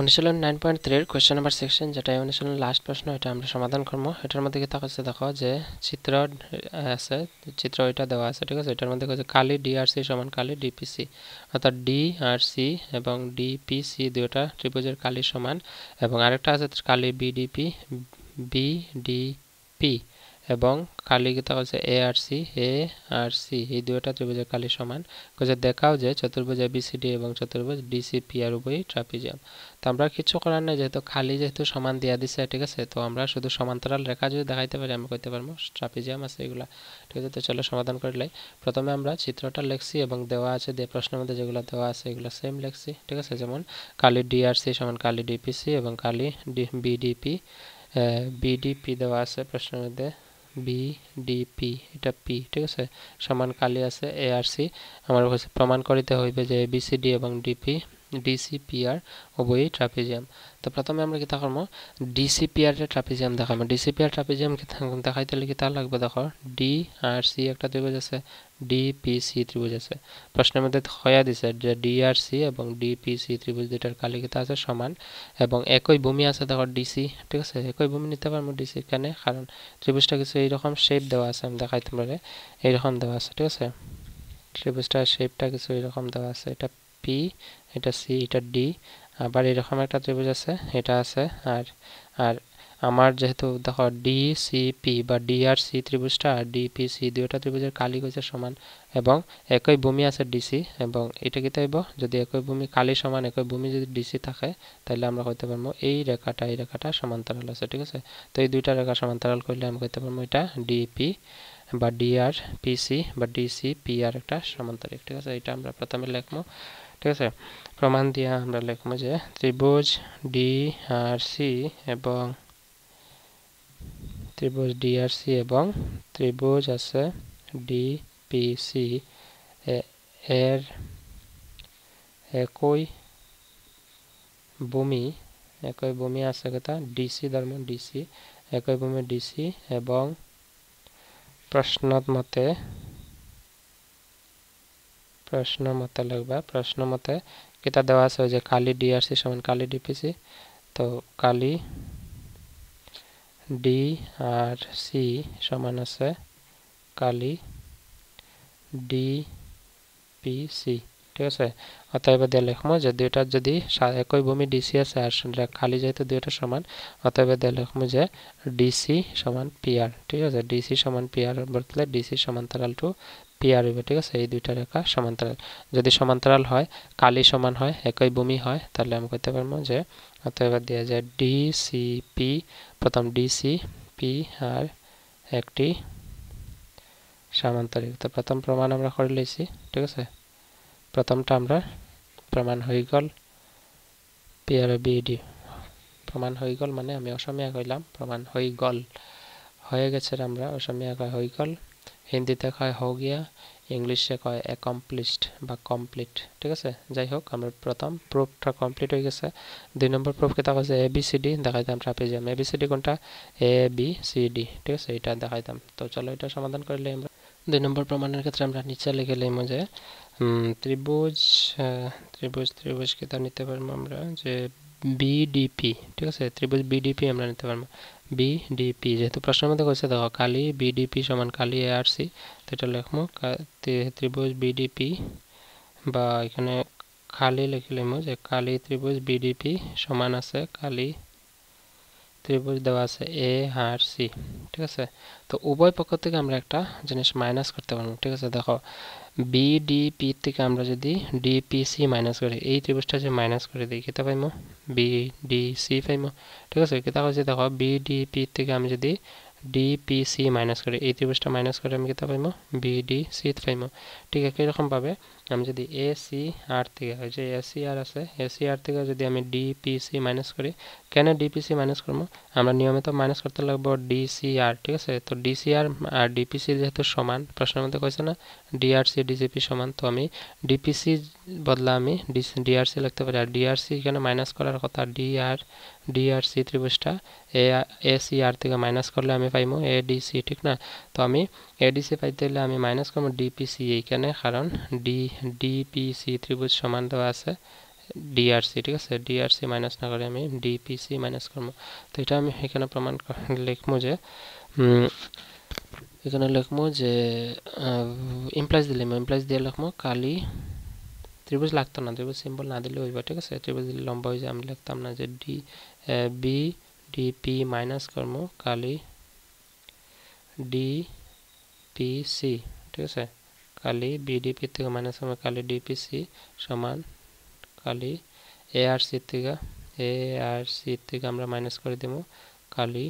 অনুশীলন 9.3 question number section যেটা অনুশীলনের লাস্ট প্রশ্ন এটা আমরা সমাধান করব। এটার মধ্যে কি থাকছে দেখো যে চিত্র আছে, চিত্র এটা দেওয়া আছে, ঠিক আছে। এটার মধ্যে কইছে কালি ডিআরসি সমান কালি ডিপিসি, অর্থাৎ ডিআরসি এবং ডিপিসি দুইটা ত্রিভুজের কালি সমান, এবং আরেকটা আছে কালি বিডিপি এবং কালি কি থাকছে এআরসি এই দুইটা ত্রিভুজের কালি সমান। কইছে দেখাও যে চতুর্ভুজ এবিসিডি এবং চতুর্ভুজ ডিসিপি আর উভয়ই ট্রাপিজিয়াম। তো আমরা কিছু করার নাই, যেহেতু খালি যেহেতু সমান দিয়া দিছে, ঠিক আছে। তো আমরা শুধু সমান্তরাল রেখা যদি দেখাইতে পারি আমরা কইতে পারবো ট্রাপিজিয়াম আছে এগুলা, ঠিক আছে। তো চলো সমাধান করলে প্রথমে আমরা চিত্রটা লিখছি এবং দেওয়া আছে যে প্রশ্নের মধ্যে যেগুলো দেওয়া আছে এগুলো সেম লিখছি, ঠিক আছে। যেমন কালি ডিআরসি সমান কালি ডিপিসি এবং কালি বিডিপি দেওয়া আছে প্রশ্নের মধ্যে, বিডিপি এটা পি, ঠিক আছে, সমান কালি আছে এআরসি। আমার কাছে প্রমাণ করিতে হইবে যে এবিসিডি এবং ডিসিপিআর উভয়ই ট্রাপিজিয়াম। তো প্রথমে আমরা কি করব, ডিসিপিআর এর ট্রাপিজিয়াম দেখাবো। ডিসিপিআর ট্রাপিজিয়াম দেখাইতে হলে কি তা লাগবে, দেখো ডিআরসি একটা ত্রিভুজ আছে, ডিপিসি ত্রিভুজ আছে। প্রশ্নের মধ্যে হইয়া দিছে যে ডিআরসি এবং ডিপিসি ত্রিভুজ দুটার কালি কি আছে সমান, এবং একই ভূমি আছে দেখো ডিসি, ঠিক আছে। একই ভূমি নিতে পারবো ডিসি, কেন, কারণ ত্রিভুজটা কিছু এইরকম শেপ দেওয়া আছে, আমি দেখাইতে পারে এইরকম দেওয়া আছে, ঠিক আছে। ত্রিভুজটার শেপটা কিছু এরকম দেওয়া আছে, এটা পি, এটা সি, এটা ডি, আবার এরকম একটা ত্রিভুজ আছে, এটা আছে। আর আর আমার যেহেতু দেখো ডিসিপি বা ডিআরসি ত্রিভুজটা আর ডিপিসি দুইটা ত্রিভুজের কালি কইছে সমান, এবং একই ভূমি আছে ডিসি, এবং এটা কি তাইব যদি একই ভূমি কালি সমান একই ভূমি যদি ডিসি থাকে তাহলে আমরা কইতে পারবো এই রেখাটা সমান্তরাল আছে, ঠিক আছে। তো এই দুইটা রেখা সমান্তরাল করলে আমরা কইতে পারবো এটা ডিপি বা ডিআর পিসি বা ডিসি পিআর একটা সমান্তরিক, ঠিক আছে। এটা আমরা প্রথমে লিখবো, ঠিক আছে। প্রমাণ দিয়ে আমরা লিখবো যে ত্রিভুজ ডিআরসি এবং ত্রিভুজ আছে ডিপিসি এর একই ভূমি আছে কথা ডিসি ধর্ম ডিসি, একই ভূমি ডিসি, এবং প্রশ্ন মতে কিতা দেওয়া আছে যে কালি ডিআরসি সমান কালি ডিপিসি। তো কালি ডিআরসি সমান আছে কালি ডিপিসি, ঠিক আছে। অতএব দিয়ে লিখবো যে দুইটা যদি একই ভূমি ডিসি আছে আর খালি যেহেতু দুইটা সমান, অতএব দিয়ে লিখবো যে ডিসি সমান পিআর, ঠিক আছে। ডিসি সমান পিআর বলতে ডিসি সমান্তরাল টু পিআর হইবে, ঠিক আছে। এই দুইটা রেখা সমান্তরাল, যদি সমান্তরাল হয় কালি সমান হয় একই ভূমি হয় তাহলে আমি কইতে পারবো যে অতএব দেয়া যায় ডিসিপি, প্রথম ডিসিপি আর একটি সমান্তরিক। তো প্রথম প্রমাণ আমরা করে লইছি, ঠিক আছে। প্রথমটা আমরা প্রমাণ হয়ে গেল, পি আর বিডি প্রমাণ হয়ে গেল, মানে আমি অসমীয়া কইলাম প্রমাণ হয়ে গেল, হয়ে গেছে, আমরা অসমীয়া কয় হয়ে গেল, হিন্দিতে কয় হো গিয়া, ইংলিশে কয় অ্যাকমপ্লিশড বা কমপ্লিট, ঠিক আছে। যাই হোক, আমরা প্রথম প্রুফটা কমপ্লিট হয়ে গেছে। 2 নম্বর প্রুফ কেটা হচ্ছে এবিসিডি দেখাইতাম ট্রাপিজিয়াম, এবিসিডি কোনটা এবিসিডি, ঠিক আছে, এটা দেখাইতাম। তো চলো এটা সমাধান করলে আমরা 2 নম্বর প্রমাণের ক্ষেত্রে আমরা নিচে লিখে লইম যে ত্রিভুজ কেটা নিতে পারবো আমরা যে বিডিপি, ঠিক আছে। ত্রিভুজ বিডিপি আমরা নিতে পারবো বিডিপি, যেহেতু প্রশ্নের মধ্যে কইছে দেখো কালি বিডিপি সমান কালি এআরসি, তো এটা লিখবো ত্রিভুজ বিডিপি, বা এখানে খালি লিখে লিখবো যে কালি ত্রিভুজ বিডিপি সমান আছে কালি ত্রিভুজ দেওয়া আছে এ আর সি, ঠিক আছে। তো উভয় পক্ষ থেকে আমরা একটা জিনিস মাইনাস করতে পারবো, ঠিক আছে। দেখো বিডিপি থেকে আমরা যদি ডিপিসি মাইনাস করি, এই ত্রিভুজটা যে মাইনাস করে দিই কেটা পাইমো বিডিসি পাইমো, ঠিক আছে। কেটা হচ্ছে দেখো বিডিপি থেকে আমি যদি ডিপিসি মাইনাস করি, এই ত্রিভুজটা মাইনাস করে আমি কেটা পাইমো বিডিসি পাইমো। ঠিক একই রকম ভাবে আমি যদি এসি আর থেকে হয় যে এসি আর আছে, এসি আর থেকে যদি আমি ডিপিসি মাইনাস করি, কেন ডিপিসি মাইনাস করবো, আমরা নিয়মিত মাইনাস করতে লাগবো ডিসিআর, ঠিক আছে। তো ডিসিআর আর ডিপিসি যেহেতু সমান, প্রশ্নের মধ্যে কইছে না ডিআরসি ডিসিপি সমান, তো আমি ডিপিসি বদলা আমি ডিআরসি লিখতে পারি, আর ডিআরসি এখানে মাইনাস করার কথা ডিআরসি ত্রিভুজটা এসি আর থেকে মাইনাস করলে আমি পাইমো এডিসি, ঠিক না। তো আমি এডিসি পাইতে হলে আমি মাইনাস করবো ডিপিসি এইখানে, কারণ ডিপিসি ত্রিভুজ সমান দেওয়া আছে ডিআরসি, ঠিক আছে। ডিআরসি মাইনাস না করে আমি ডিপিসি মাইনাস করবো। তো এটা আমি এখানে প্রমাণ লিখবো যে এখানে লিখবো যে ইমপ্লাইজ দিলাম, ইমপ্লাইজ দিয়ে লিখবো কালি ত্রিভুজ লাগতো না, ত্রিভুজ সিম্বল না দিলে হইবা, ঠিক আছে। ত্রিভুজ দিলে লম্বা হয়ে যায়, আমি লিখতাম না যে ডি বি ডিপি মাইনাস করবো কালি ডিপিসি, ঠিক আছে। কালি বিডিপি থেকে মাইনাস করবো কালি ডিপিসি সমান কালি এআরসি থেকে আমরা মাইনাস করে দেবো কালি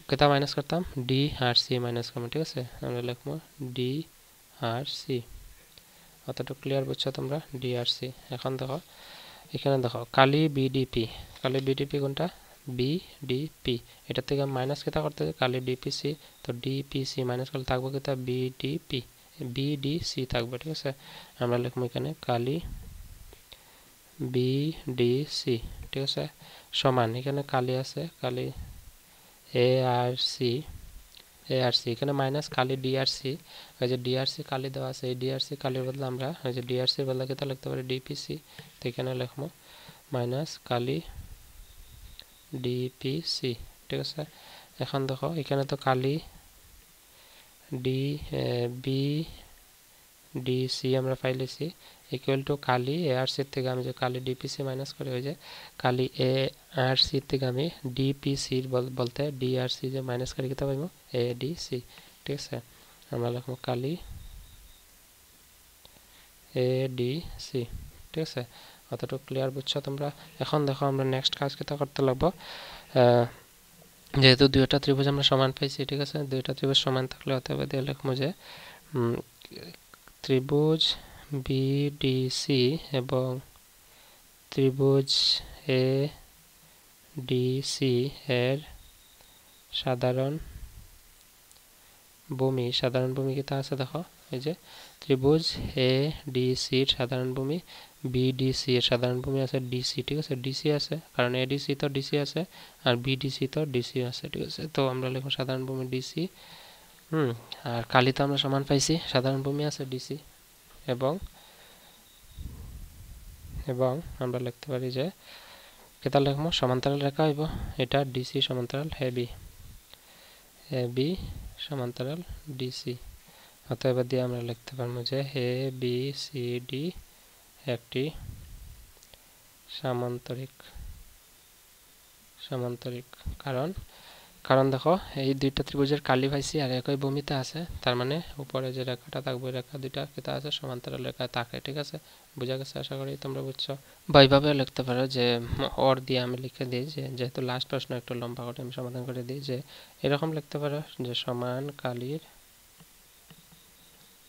কেটা মাইনাস করতাম ডি আর সি মাইনাস করবো, ঠিক আছে। আমরা লিখবো ডি আর সি। অতটুকু ক্লিয়ার বুঝছো তোমরা? ডি আর সি। এখন দেখো এখানে দেখো কালি বিডিপি, কালি বিডিপি কোনটা বিডিপি, এটা থেকে মাইনাস কেটা করতে কালি ডিপিসি, তো ডিপিসি মাইনাস করলে থাকবো কেটা বিডিপি, বিডিসি থাকবে, ঠিক আছে। আমরা লিখবো এখানে কালি বিডিসি, ঠিক আছে, সমান এখানে কালি আছে কালি এআরসি, এআরসি এখানে মাইনাস কালি ডিআরসি, ওই যে ডিআরসি কালি দেওয়া আছে, এই ডিআরসি কালির বদলে আমরা ওই যে ডিআরসির বদলে কেটা লিখতে পারি ডিপিসি, তো এখানে লিখবো মাইনাস কালি ডিপিসি, ঠিক আছে। এখন দেখো এখানে তো কালি ডি বি ডিসি আমরা পাইলেছি ইকুয়াল টু কালি এআরসি থেকে আমি যে কালি ডিপিসি মাইনাস করে ওই যে কালি এআরসি থেকে আমি ডিপিসি বলতে ডিআরসি যে মাইনাস করে কেটে পাইবো এডিসি, ঠিক আছে। আমরা লিখবো কালি এডিসি, ঠিক আছে। অতটুকু ক্লিয়ার বুঝছো তোমরা? এখন দেখো আমরা নেক্সট কাজ কেটা করতে লাগবো, যেহেতু দুইটা ত্রিভুজ আমরা সমান পাইছি, ঠিক আছে। দুইটা ত্রিভুজ সমান থাকলে অতএব দিয়ে লিখবো যে ত্রিভুজ বিডিসি এবং ত্রিভুজ এডিসি এর সাধারণ ভূমি, সাধারণ ভূমি কিতা আছে দেখো এই যে ত্রিভুজ এডিসি এর সাধারণ ভূমি বিডিসি এর সাধারণ ভূমি আছে ডিসি, ঠিক আছে। ডিসি আছে কারণ এডিসি তো ডিসি আছে আর বিডিসি তো ডিসি আছে, ঠিক আছে। তো আমরা লিখব সাধারণ ভূমি ডিসি, আর কালি তো আমরা সমান পাইছি, সাধারণ ভূমি আছে ডিসি এবং আমরা লিখতে পারি যে কেটা লিখবো সমান্তরাল রেখা হইব, এটা ডিসি সমান্তরাল এবি, এবি সমান্তরাল ডিসি। অতএব দিয়ে আমরা লিখতে পারবো যে এ বি সি ডি একটি সামান্তরিক, সামান্তরিক কারণ দেখো এই দুইটা ত্রিভুজের কালি পাইছি আর একই ভূমিতে আছে, তার মানে উপরে যে রেখাটা থাকবে রেখা দুইটা কেটা আছে সমান্তরাল রেখা থাকে, ঠিক আছে। বুঝা গেছে? আশা করি তোমরা বুঝছো। বা এইভাবে লিখতে পারো যে অর দিয়ে আমি লিখে দিই যে যেহেতু লাস্ট প্রশ্ন একটু লম্বা করে আমি সমাধান করে দিই, যে এরকম লিখতে পারো যে সমান কালির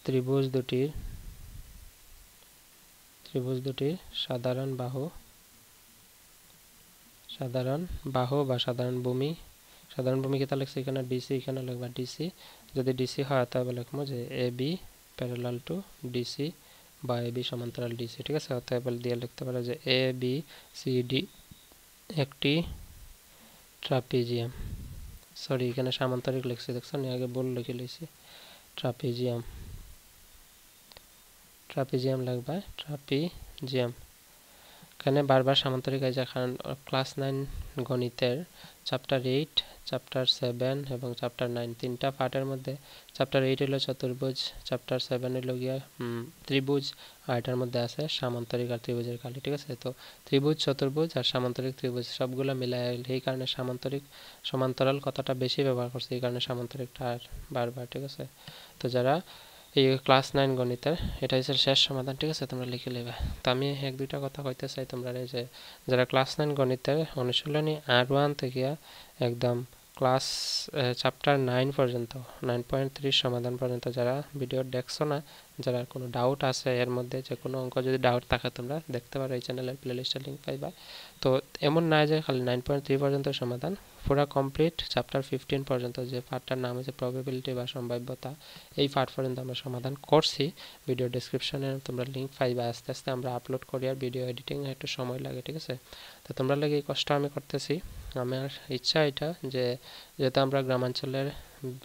ত্রিভুজ দুটির সাধারণ বাহু বা সাধারণ ভূমি কেটা লিখছি এখানে ডিসি, এখানে লিখবা ডিসি। যদি ডিসি হয় তবে লিখবো যে A B parallel to DC বা এ বি সমান্তরাল ডিসি, ঠিক আছে। অতএব দিয়ে লিখতে পারো যে এ বি সি ডি একটি ট্রাপিজিয়াম, সরি এখানে সামান্তরিক লিখছি দেখছো নি, আগে ভুল লিখে লিখছি, ট্রাপিজিয়াম লাগবে ট্রাপিজিয়াম। এখানে বারবার সামান্তরিক আছে কারণ ক্লাস 9 গণিতের চ্যাপ্টার 8, চ্যাপ্টার 7 এবং চ্যাপ্টার 9 তিনটা পার্টের মধ্যে চ্যাপ্টার 8 হলো চতুর্ভুজ, চ্যাপ্টার 7 হলো গিয়া ত্রিভুজ, আর এটার মধ্যে আছে সামান্তরিক আর ত্রিভুজের কালি, ঠিক আছে। তো ত্রিভুজ, চতুর্ভুজ আর সামান্তরিক ত্রিভুজ সবগুলো মিলায় এই কারণে সমান্তরাল কথাটা বেশি ব্যবহার করছে, এই কারণে সামান্তরিকটা আর বারবার, ঠিক আছে। তো যারা এই ক্লাস 9 গণিতের এটা হচ্ছে শেষ সমাধান, ঠিক আছে, তোমরা লিখে নেবে। তো আমি এক দুইটা কথা কইতে চাই তোমরা, যে যারা ক্লাস 9 গণিতের অনুশীলনী R1 থেকে একদম ক্লাস চ্যাপ্টার 9 পর্যন্ত 9.3 সমাধান পর্যন্ত যারা ভিডিও দেখছো না, যারা কোনো ডাউট আছে এর মধ্যে, যে কোনো অঙ্ক যদি ডাউট থাকে তোমরা দেখতে পারো, এই চ্যানেলের প্লেলিস্টের লিঙ্ক পাইবা। তো এমন না যে খালি 9.3 পর্যন্ত সমাধান, পুরা কমপ্লিট চ্যাপ্টার 15 পর্যন্ত যে পার্টটার নাম হচ্ছে প্রবাবিলিটি বা সম্ভাব্যতা, এই পার্ট পর্যন্ত আমরা সমাধান করছি। ভিডিও ডেসক্রিপশনে তোমরা লিঙ্ক পাইবা। আস্তে আস্তে আমরা আপলোড করি আর ভিডিও এডিটিং একটু সময় লাগে, ঠিক আছে। তো তোমরা লাগে এই কষ্ট আমি করতেছি। আমার ইচ্ছা এটা যে যেহেতু আমরা গ্রামাঞ্চলের,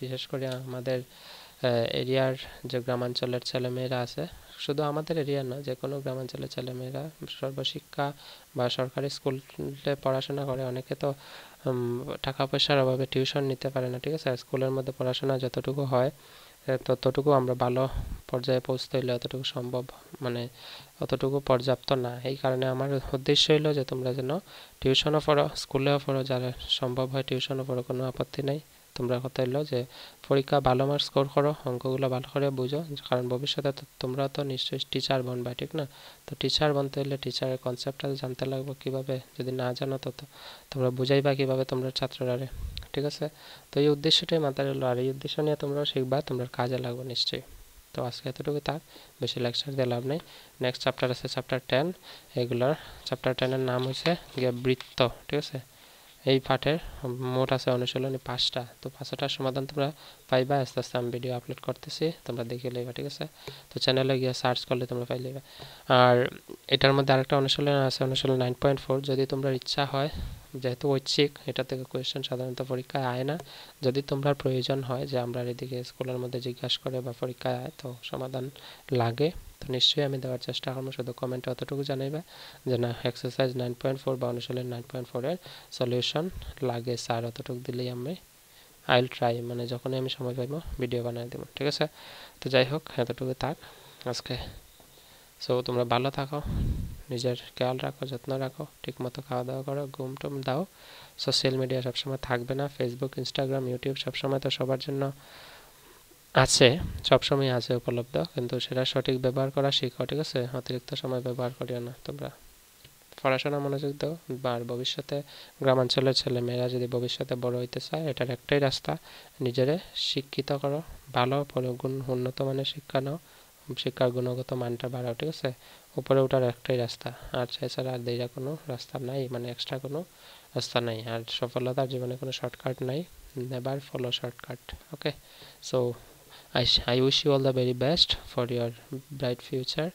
বিশেষ করে আমাদের এরিয়ার যে গ্রামাঞ্চলের ছেলেমেয়েরা আছে শুধু আমাদের এরিয়া না, যে কোনো গ্রামাঞ্চলের ছেলেমেয়েরা সর্বশিক্ষা বা সরকারি স্কুলে পড়াশোনা করে। অনেকে তো টাকা পয়সার অভাবে টিউশন নিতে পারে না, ঠিক আছে। আর স্কুলের মধ্যে পড়াশোনা যতটুকু হয় ততটুকু আমরা ভালো পর্যায়ে পৌঁছতে হইলে অতটুকু সম্ভব, মানে অতটুকু পর্যাপ্ত না। এই কারণে আমার উদ্দেশ্য হইলো যে তোমরা যেন টিউশনও পড়ো, স্কুলেও পড়ো, যারা সম্ভব হয় টিউশনও পড়ো, কোনো আপত্তি নেই। তোমরা কথা হইলো যে পরীক্ষা ভালো মার্কস স্কোর করো, অঙ্কগুলো ভালো করে বুঝো, কারণ ভবিষ্যতে তো তোমরা তো নিশ্চয়ই টিচার বনবা, ঠিক না? তো টিচার বনতে হলে টিচারের কনসেপ্টটা জানতে লাগবে কীভাবে, যদি না জানো তো তোমরা বুঝাইবা কীভাবে তোমরা ছাত্ররারে, ঠিক আছে। তো এই উদ্দেশ্যটাই মাথায় রইলো, আর এই উদ্দেশ্য নিয়ে তোমরাও শিখবা, তোমরা কাজে লাগবে নিশ্চয়ই। তো আজকে এতটুকু থাক, বেশি লেকচার দিয়ে লাভ নেই। নেক্সট চ্যাপ্টার আছে চ্যাপ্টার 10। এগুলার চ্যাপ্টার 10-এর নাম হচ্ছে গিয়ে বৃত্ত, ঠিক আছে। এই পাঠের মোট আছে অনুশীলনী 5টা। তো 5টার সমাধান তোমরা পাইবা আস্তে আস্তে, আমি ভিডিও আপলোড করতেছি, তোমরা দেখে লইবা, ঠিক আছে। তো চ্যানেলে গিয়ে সার্চ করলে তোমরা পাই লইবা। আর এটার মধ্যে আরেকটা অনুশীলন আছে, অনুশীলন 9.4। যদি তোমরা ইচ্ছা হয়, যেহেতু ঐচ্ছিক, এটা থেকে কোয়েশ্চেন সাধারণত পরীক্ষায় আয় না, যদি তোমরা প্রয়োজন হয় যে আমরা এদিকে স্কুলের মধ্যে জিজ্ঞাসা করে বা পরীক্ষায় আয় তো সমাধান লাগে, তো নিশ্চয়ই আমি দেওয়ার চেষ্টা করবো। শুধু কমেন্টে অতটুকু জানাইবা যে না, এক্সারসাইজ 9.4 বা অনুশীলন 9.4-এর সলিউশন লাগে স্যার, অতটুকু দিলেই আমি আইল ট্রাই, মানে যখনই আমি সময় পাইব ভিডিও বানিয়ে দেবো, ঠিক আছে। তো যাই হোক, এতটুকু থাক আজকে। সো তোমরা ভালো থাকো, নিজের খেয়াল রাখো, যত্ন রাখো, ঠিকমতো খাওয়া দাওয়া করো, ঘুম টুম দাও। সোশ্যাল মিডিয়া সবসময় থাকবে না, ফেসবুক, ইনস্টাগ্রাম, ইউটিউব সবসময় তো সবার জন্য আছে, সবসময় আছে উপলব্ধ, কিন্তু সেটা সঠিক ব্যবহার করা শিখো, ঠিক আছে। অতিরিক্ত সময় ব্যবহার করিও না। তোমরা পড়াশোনা মনোযোগ দাও, আর ভবিষ্যতে গ্রামাঞ্চলের ছেলে মেয়েরা যদি ভবিষ্যতে বড় হইতে চায়, এটার একটাই রাস্তা, নিজেরে শিক্ষিত করো, ভালো উন্নত মানের শিক্ষা নাও, শিক্ষার গুণগত মানটা বাড়াও, ঠিক আছে। উপরে ওঠার একটাই রাস্তা, আর এছাড়া আর দেইরা কোনো রাস্তা নাই, মানে এক্সট্রা কোনো রাস্তা নাই। আর সফলতার জীবনে কোনো শর্টকাট নাই, never follow shortcut, okay. So I wish you all the very best for your bright future,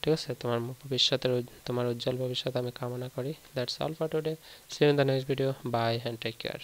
ঠিক আছে। তোমার ভবিষ্যতের, তোমার উজ্জ্বল ভবিষ্যৎ আমি কামনা করি। That's all for today, see you in the next video, bye and take care.